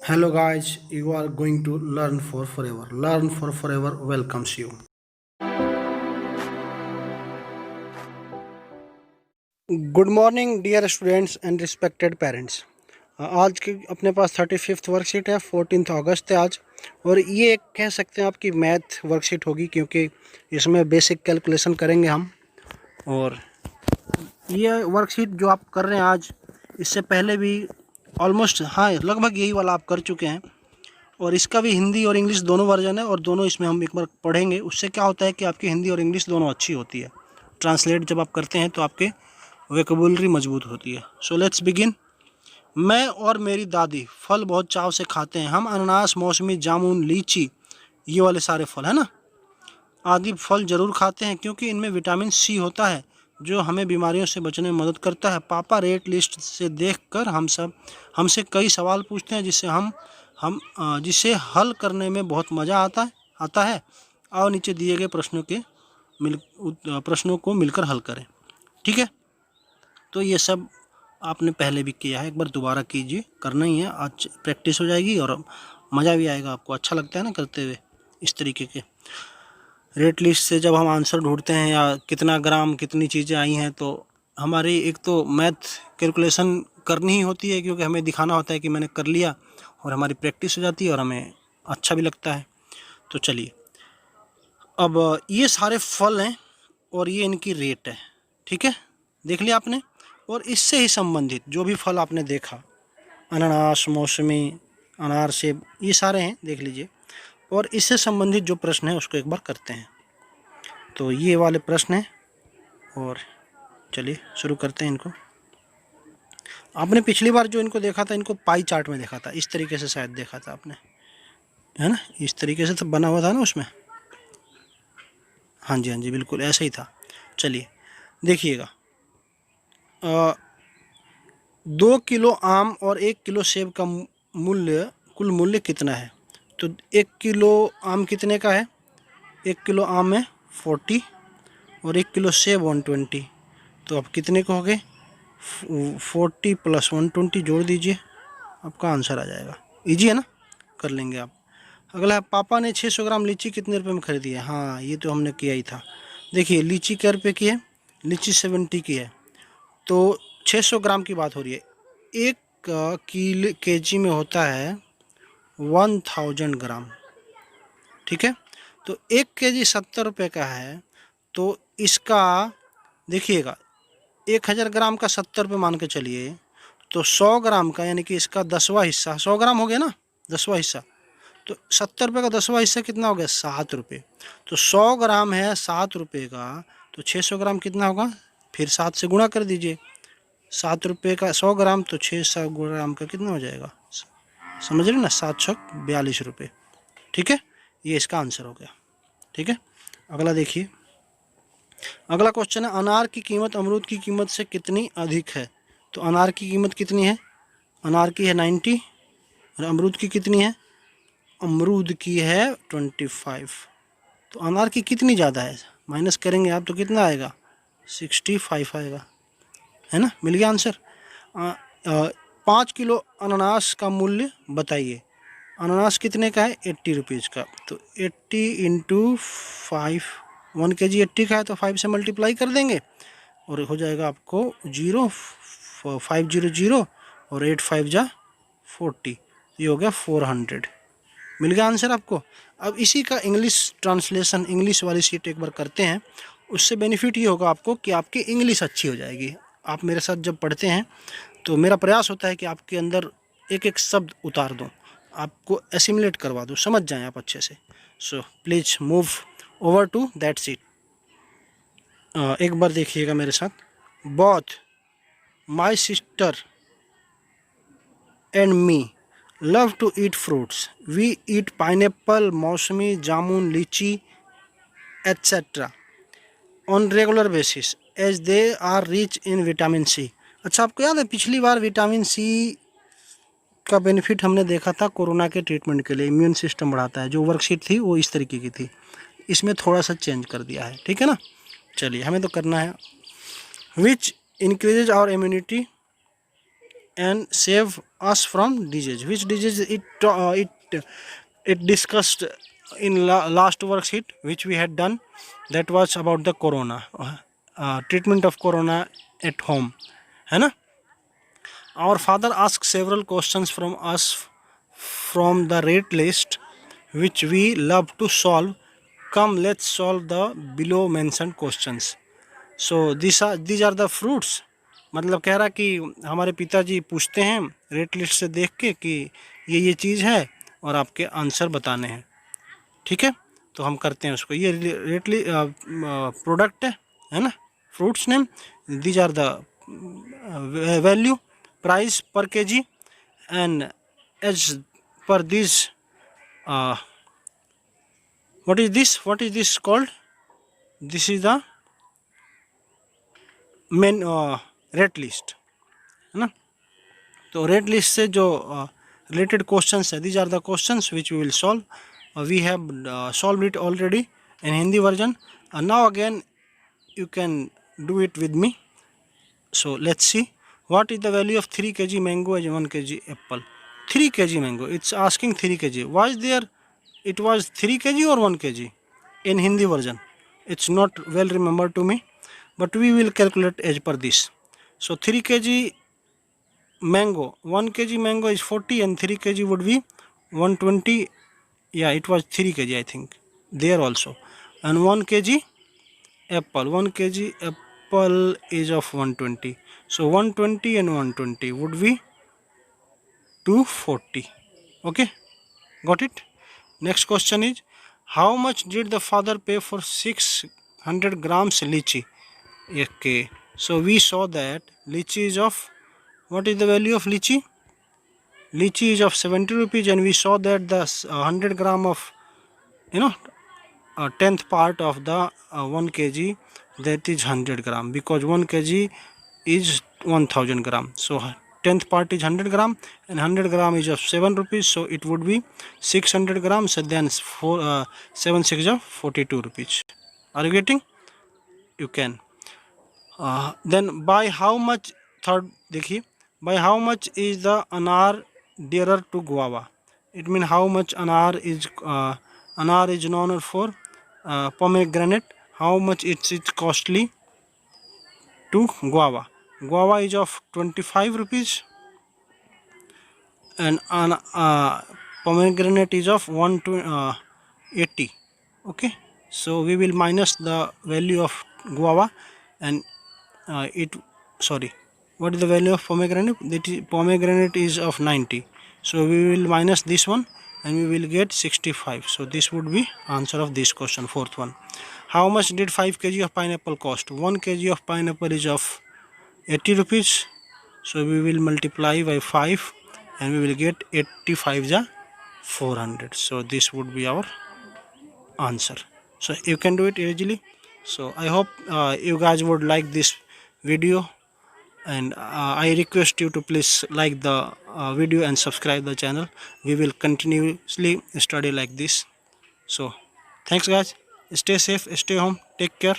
Hello guys, you are going to learn for forever. Learn for forever welcomes you. Good morning dear students and respected parents. आज की अपने पास 35th worksheet है। 14 अगस्त है आज, और ये कह सकते हैं आपकी मैथ वर्कशीट होगी, क्योंकि इसमें बेसिक कैलकुलेशन करेंगे हम। और ये वर्कशीट जो आप कर रहे हैं आज, इससे पहले भी ऑलमोस्ट लगभग यही वाला आप कर चुके हैं। और इसका भी हिंदी और इंग्लिश दोनों वर्जन है, और दोनों इसमें हम एक बार पढ़ेंगे। उससे क्या होता है कि आपकी हिंदी और इंग्लिश दोनों अच्छी होती है। ट्रांसलेट जब आप करते हैं तो आपके वोकैबुलरी मजबूत होती है। So let's begin. मैं और मेरी दादी फल बहुत चाव से खाते हैं। हम अनानास, मौसमी, जामुन, लीची, ये वाले सारे फल है ना, आदि फल ज़रूर खाते हैं, क्योंकि इनमें विटामिन सी होता है जो हमें बीमारियों से बचने में मदद करता है। पापा रेट लिस्ट से देखकर हमसे कई सवाल पूछते हैं, जिसे हल करने में बहुत मज़ा आता है। और नीचे दिए गए प्रश्नों को मिलकर हल करें। ठीक है, तो ये सब आपने पहले भी किया है, एक बार दोबारा कीजिए। करना ही है, आज प्रैक्टिस हो जाएगी और मज़ा भी आएगा आपको। अच्छा लगता है ना करते हुए इस तरीके के। रेट लिस्ट से जब हम आंसर ढूंढते हैं या कितना ग्राम कितनी चीज़ें आई हैं, तो हमारी एक तो मैथ कैलकुलेशन करनी ही होती है, क्योंकि हमें दिखाना होता है कि मैंने कर लिया, और हमारी प्रैक्टिस हो जाती है और हमें अच्छा भी लगता है। तो चलिए, अब ये सारे फल हैं और ये इनकी रेट है। ठीक है, देख लिया आपने। और इससे ही संबंधित जो भी फल आपने देखा, अनानास, मौसमी, अनार, सेब, ये सारे हैं, देख लीजिए। और इससे संबंधित जो प्रश्न है उसको एक बार करते हैं। तो ये वाले प्रश्न हैं, और चलिए शुरू करते हैं इनको। आपने पिछली बार जो इनको देखा था, इनको पाई चार्ट में देखा था, इस तरीके से शायद देखा था आपने, है ना। इस तरीके से तो बना हुआ था ना उसमें। हाँ जी, बिल्कुल ऐसा ही था। चलिए देखिएगा, 2 किलो आम और 1 किलो सेब का कुल मूल्य कितना है। तो 1 किलो आम कितने का है? 1 किलो आम है 40 और 1 किलो सेब 120। तो अब कितने का हो गए? 40 + 120 जोड़ दीजिए, आपका आंसर आ जाएगा। इजी है ना, कर लेंगे आप। अगला है, पापा ने 600 ग्राम लीची कितने रुपए में खरीदी है। हाँ, ये तो हमने किया ही था। देखिए, लीची क्या रुपये की है? लीची 70 की है, तो 600 ग्राम की बात हो रही है। 1 केजी में होता है 1000 ग्राम। ठीक है, तो 1 केजी 70 रुपये का है, तो इसका देखिएगा, 1000 ग्राम का 70 रुपये मान के चलिए, तो 100 ग्राम का, यानी कि इसका 10वां हिस्सा, 100 ग्राम हो गया ना, 10वां हिस्सा। तो 70 रुपये का 10वां हिस्सा कितना हो गया? 7 रुपये। तो 100 ग्राम है 7 रुपये का, तो 600 ग्राम कितना होगा? फिर 7 से गुणा कर दीजिए। 7 रुपये का 100 ग्राम, तो 600 ग्राम का कितना हो जाएगा? समझ रहे ना, 742 रुपये। ठीक है, ये इसका आंसर हो गया। ठीक है, अगला देखिए। अगला क्वेश्चन है, अनार की कीमत अमरूद की कीमत से कितनी अधिक है। तो अनार की कीमत कितनी है? अनार की है 90, और अमरूद की कितनी है? अमरूद की है 25। तो अनार की कितनी ज़्यादा है? माइनस करेंगे आप तो कितना आएगा? 65 आएगा, है ना। मिल गया आंसर। 5 किलो अनानास का मूल्य बताइए। अनानास कितने का है? 80 रुपीज़ का। तो 80 × 5, 1 केजी 80 का है, तो 5 से मल्टीप्लाई कर देंगे, और हो जाएगा आपको 0, 500, और 8 5 जा 40, ये हो गया 400। मिल गया आंसर आपको। अब इसी का इंग्लिश ट्रांसलेशन, इंग्लिश वाली शीट एक बार करते हैं। उससे बेनिफिट ये होगा आपको कि आपकी इंग्लिश अच्छी हो जाएगी। आप मेरे साथ जब पढ़ते हैं, तो मेरा प्रयास होता है कि आपके अंदर एक एक शब्द उतार दूं, आपको एसिमुलेट करवा दूं, समझ जाएं आप अच्छे से। So please move over to that seat. एक बार देखिएगा मेरे साथ। Both my sister and me love to eat fruits. We eat pineapple, मौसमी, जामुन, लीची, etc. on regular basis as they are rich in vitamin C. अच्छा, आपको याद है पिछली बार विटामिन सी का बेनिफिट हमने देखा था कोरोना के ट्रीटमेंट के लिए, इम्यून सिस्टम बढ़ाता है। जो वर्कशीट थी वो इस तरीके की थी, इसमें थोड़ा सा चेंज कर दिया है। ठीक है ना, चलिए हमें तो करना है। Which increases our immunity and save us from disease. Which disease it discussed in last worksheet which we had done, that was about the corona, treatment of corona at home, है ना. Our father asked several questions from us from the rate list which we love to solve. Come, let's solve the below mentioned questions. So these are the fruits. मतलब कह रहा कि हमारे पिताजी पूछते हैं रेट लिस्ट से देख के कि ये चीज़ है और आपके आंसर बताने हैं. ठीक है, तो हम करते हैं उसको. ये रेट प्रोडक्ट है ना, fruits name. These are the value, price per kg, and as per this what is this called? This is the main rate list है ना. तो रेट लिस्ट से जो रिलेटेड क्वेश्चंस है, these are the questions which we will solve. We have solve it already in Hindi version. Now again you can do it with me. So let's see. What is the value of 3 kg mango and 1 kg apple? 3 kg mango. It's asking 3 kg. Why is there? It was 3 kg or 1 kg in Hindi version. It's not well remembered to me, but we will calculate as per this. So 3 kg mango, 1 kg mango is 40 and 3 kg would be 120. Yeah, it was 3 kg I think there also. And 1 kg apple, 1 kg apple is of 120. So 120 and 120 would be 240. Okay, got it. Next question is, how much did the father pay for 600 grams lychee? Okay, so we saw that lychee is of, what is the value of lychee? Lychee is of 70 rupees, and we saw that the 100 gram of, you know, 10th part of the 1 kg, that is 100 gram, because 1 kg is 1000 gram. So 10th part is 100 gram and 100 gram is of 7 rupees, so it would be 600 grams, and then 7 6 of 42 rupees. Are you getting? You can. Then by how much, third देखिए, by how much is the anar dearer to guava? It means how much anar is known for pomegranate. How much it's costly to guava? Guava is of 25 rupees and pomegranate is of 180. Okay, so we will minus the value of guava and what is the value of pomegranate? That is, pomegranate is of 90, so we will minus this one and we will get 65. So this would be answer of this question, fourth one. How much did 5 kg of pineapple cost? 1 kg of pineapple is of 80 rupees, so we will multiply by 5 and we will get 85 ja 400. So this would be our answer. So you can do it easily. So I hope you guys would like this video, and I request you to please like the video and subscribe the channel. We will continuously study like this. So thanks guys, stay safe, stay home, take care.